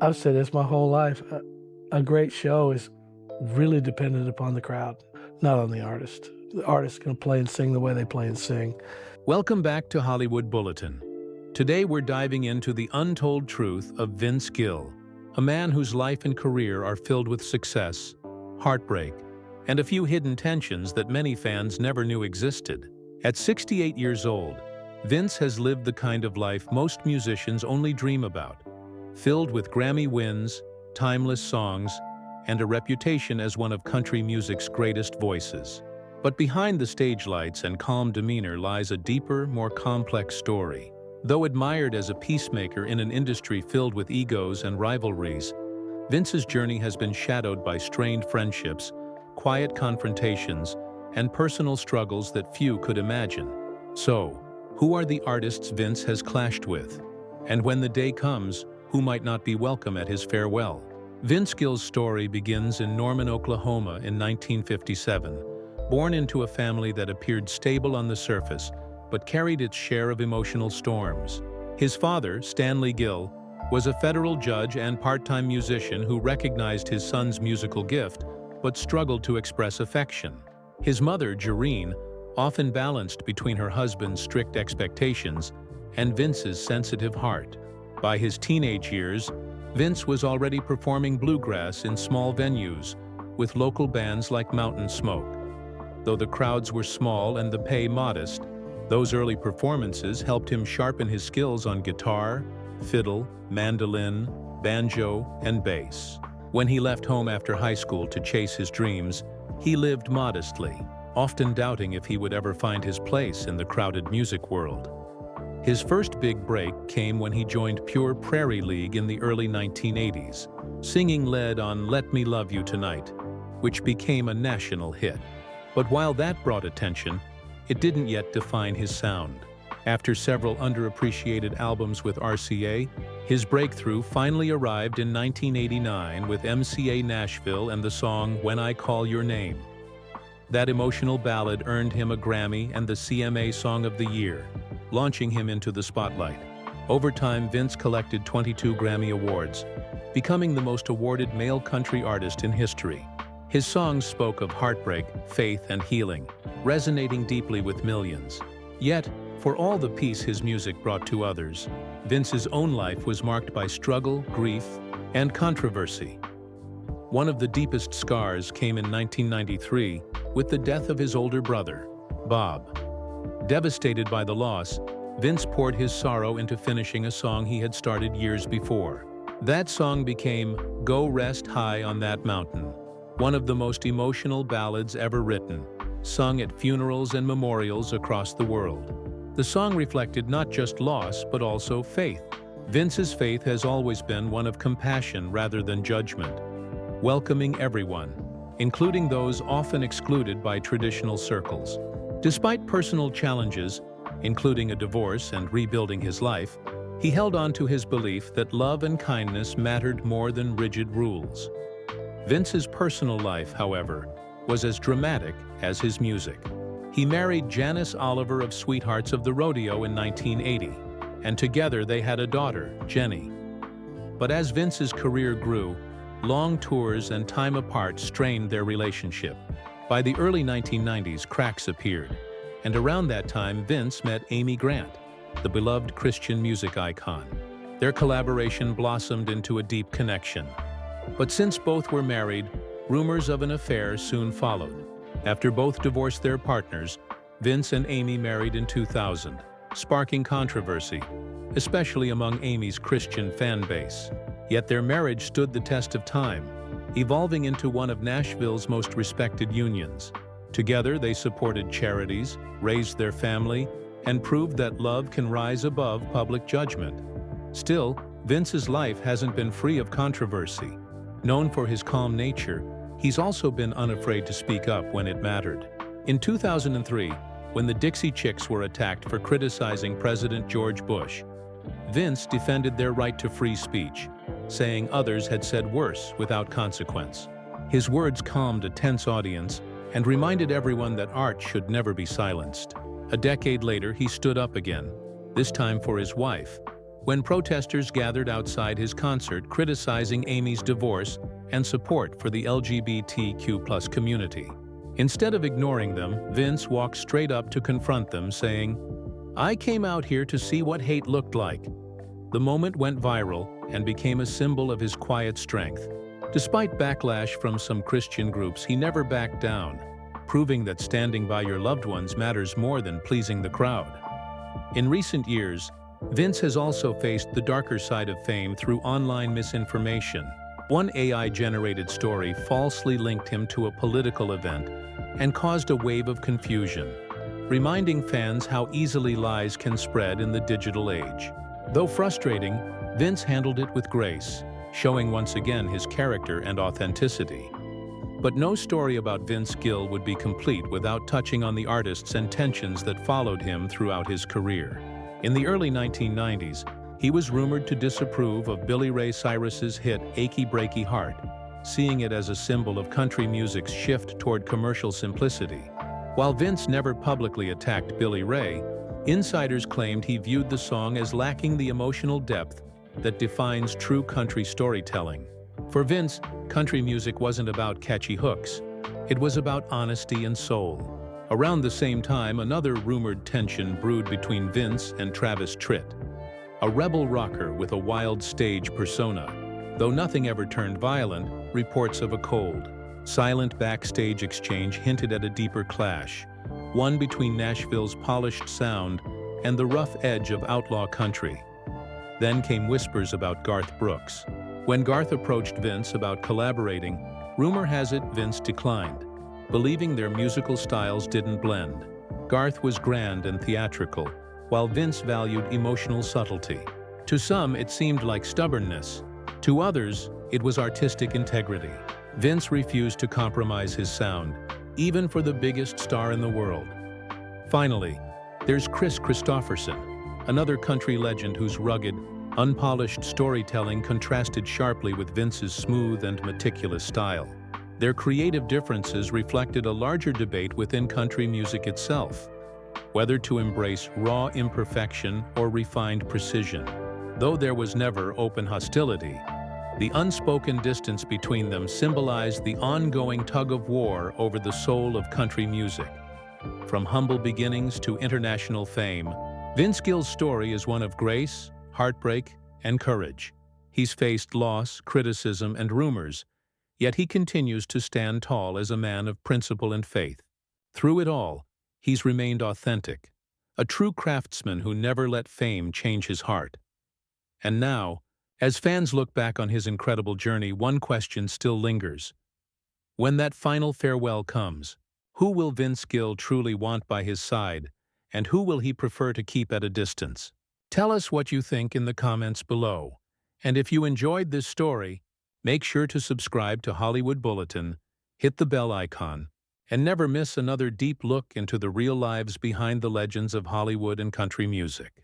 I've said this my whole life. A great show is really dependent upon the crowd, not on the artist. The artist can play and sing the way they play and sing. Welcome back to Hollywood Bulletin. Today we're diving into the untold truth of Vince Gill, a man whose life and career are filled with success, heartbreak, and a few hidden tensions that many fans never knew existed. At 68 years old, Vince has lived the kind of life most musicians only dream about, filled with Grammy wins, timeless songs, and a reputation as one of country music's greatest voices. But behind the stage lights and calm demeanor lies a deeper, more complex story. Though admired as a peacemaker in an industry filled with egos and rivalries, Vince's journey has been shadowed by strained friendships, quiet confrontations, and personal struggles that few could imagine. So, who are the artists Vince has clashed with? And when the day comes, who might not be welcome at his farewell? Vince Gill's story begins in Norman, Oklahoma in 1957. Born into a family that appeared stable on the surface, but carried its share of emotional storms. His father, Stanley Gill, was a federal judge and part-time musician who recognized his son's musical gift, but struggled to express affection. His mother, Jareen, often balanced between her husband's strict expectations and Vince's sensitive heart. By his teenage years, Vince was already performing bluegrass in small venues with local bands like Mountain Smoke. Though the crowds were small and the pay modest, those early performances helped him sharpen his skills on guitar, fiddle, mandolin, banjo, and bass. When he left home after high school to chase his dreams, he lived modestly, often doubting if he would ever find his place in the crowded music world. His first big break came when he joined Pure Prairie League in the early 1980s, singing lead on Let Me Love You Tonight, which became a national hit. But while that brought attention, it didn't yet define his sound. After several underappreciated albums with RCA, his breakthrough finally arrived in 1989 with MCA Nashville and the song When I Call Your Name. That emotional ballad earned him a Grammy and the CMA Song of the Year, launching him into the spotlight. Over time, Vince collected 22 Grammy Awards, becoming the most awarded male country artist in history. His songs spoke of heartbreak, faith, and healing, resonating deeply with millions. Yet, for all the peace his music brought to others, Vince's own life was marked by struggle, grief, and controversy. One of the deepest scars came in 1993 with the death of his older brother, Bob. Devastated by the loss, Vince poured his sorrow into finishing a song he had started years before. That song became Go Rest High on That Mountain, one of the most emotional ballads ever written, sung at funerals and memorials across the world. The song reflected not just loss, but also faith. Vince's faith has always been one of compassion rather than judgment, welcoming everyone, including those often excluded by traditional circles. Despite personal challenges, including a divorce and rebuilding his life, he held on to his belief that love and kindness mattered more than rigid rules. Vince's personal life, however, was as dramatic as his music. He married Janice Oliver of Sweethearts of the Rodeo in 1980, and together they had a daughter, Jenny. But as Vince's career grew, long tours and time apart strained their relationship. By the early 1990s, cracks appeared, and around that time Vince met Amy Grant, the beloved Christian music icon. Their collaboration blossomed into a deep connection. But since both were married, rumors of an affair soon followed. After both divorced their partners, Vince and Amy married in 2000, sparking controversy, especially among Amy's Christian fan base. Yet their marriage stood the test of time, evolving into one of Nashville's most respected unions. Together, they supported charities, raised their family, and proved that love can rise above public judgment. Still, Vince's life hasn't been free of controversy. Known for his calm nature, he's also been unafraid to speak up when it mattered. In 2003, when the Dixie Chicks were attacked for criticizing President George Bush, Vince defended their right to free speech, saying others had said worse without consequence. His words calmed a tense audience and reminded everyone that art should never be silenced. A decade later, he stood up again, this time for his wife, when protesters gathered outside his concert criticizing Amy's divorce and support for the LGBTQ+ community. Instead of ignoring them, Vince walked straight up to confront them, saying, "I came out here to see what hate looked like." The moment went viral and became a symbol of his quiet strength. Despite backlash from some Christian groups, he never backed down, proving that standing by your loved ones matters more than pleasing the crowd. In recent years, Vince has also faced the darker side of fame through online misinformation. One AI-generated story falsely linked him to a political event and caused a wave of confusion, reminding fans how easily lies can spread in the digital age. Though frustrating, Vince handled it with grace, showing once again his character and authenticity. But no story about Vince Gill would be complete without touching on the artists and tensions that followed him throughout his career. In the early 1990s, he was rumored to disapprove of Billy Ray Cyrus's hit Achy Breaky Heart, seeing it as a symbol of country music's shift toward commercial simplicity. While Vince never publicly attacked Billy Ray, insiders claimed he viewed the song as lacking the emotional depth that defines true country storytelling. For Vince, country music wasn't about catchy hooks. It was about honesty and soul. Around the same time, another rumored tension brewed between Vince and Travis Tritt, a rebel rocker with a wild stage persona. Though nothing ever turned violent, reports of a cold, silent backstage exchange hinted at a deeper clash, one between Nashville's polished sound and the rough edge of outlaw country. Then came whispers about Garth Brooks. When Garth approached Vince about collaborating, rumor has it Vince declined, believing their musical styles didn't blend. Garth was grand and theatrical, while Vince valued emotional subtlety. To some, it seemed like stubbornness. To others, it was artistic integrity. Vince refused to compromise his sound, even for the biggest star in the world. Finally, there's Chris Christopherson, another country legend whose rugged, unpolished storytelling contrasted sharply with Vince's smooth and meticulous style. Their creative differences reflected a larger debate within country music itself, whether to embrace raw imperfection or refined precision. Though there was never open hostility, the unspoken distance between them symbolized the ongoing tug-of-war over the soul of country music. From humble beginnings to international fame, Vince Gill's story is one of grace, heartbreak, and courage. He's faced loss, criticism, and rumors, yet he continues to stand tall as a man of principle and faith. Through it all, he's remained authentic, a true craftsman who never let fame change his heart. And now, as fans look back on his incredible journey, one question still lingers. When that final farewell comes, who will Vince Gill truly want by his side, and who will he prefer to keep at a distance? Tell us what you think in the comments below. And if you enjoyed this story, make sure to subscribe to Hollywood Bulletin, hit the bell icon, and never miss another deep look into the real lives behind the legends of Hollywood and country music.